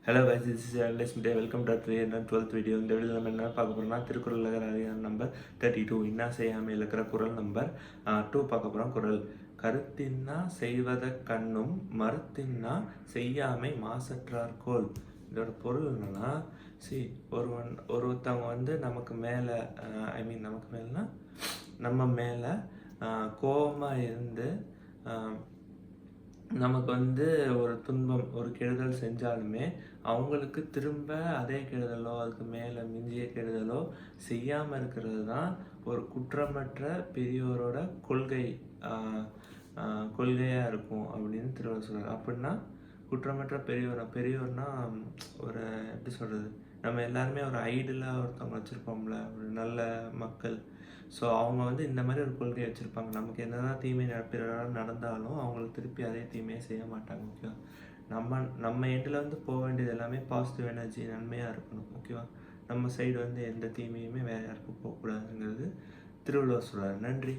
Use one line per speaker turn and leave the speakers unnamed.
Hello guys, this is Alice Media. Welcome to our 12th video. இந்த வீடியோவில் நம்ம என்ன பார்க்க போகிறோம்னா திருக்குறள் அதிகாரம் நம்பர் 32 இன்னா செய்யாமையில் இருக்கிற குறள் நம்பர் 2 பார்க்க போகிறோம். குறள் கருத்தின்னா செய்வத கண்ணும் மறுத்தின்னா செய்யாமை மாசற்றார்கோள். இதோட பொருள் என்னன்னா, ஒருத்தவங்க வந்து நமக்கு மேலே நமக்கு மேலேனா நம்ம மேலே கோபமாக இருந்து நமக்கு வந்து ஒரு துன்பம் ஒரு கெடுதல் செஞ்சாலுமே அவங்களுக்கு திரும்ப அதே கெடுதலோ அதுக்கு மேலே மிஞ்சிய கெடுதலோ செய்யாமல் இருக்கிறது தான் ஒரு குற்றமற்ற பெரியோரோட கொள்கையாக இருக்கும் அப்படின்னு திருவள்ளுவர் சொல்கிறார். அப்படின்னா குற்றமற்ற பெரியோர்னா ஒரு எப்படி சொல்கிறது, நம்ம எல்லாருமே ஒரு ஐடியலாக ஒருத்தவங்க வச்சுருப்போம்ல, ஒரு நல்ல மக்கள். ஸோ அவங்க வந்து இந்த மாதிரி ஒரு கொள்கையை வச்சுருப்பாங்க. நமக்கு என்னதான் தீமை நடந்தாலும் அவங்களுக்கு திருப்பி அதே தீமையை செய்ய மாட்டாங்க. ஓகேவா? நம்ம எண்டில் வந்து போக வேண்டியது எல்லாமே பாசிட்டிவ் எனர்ஜி, நன்மையாக இருக்கணும். ஓகேவா? நம்ம சைடு வந்து எந்த தீமையுமே வேறு யாருக்கும் போகக்கூடாதுங்கிறது திருவள்ளுவர் சொல்கிறார். நன்றி.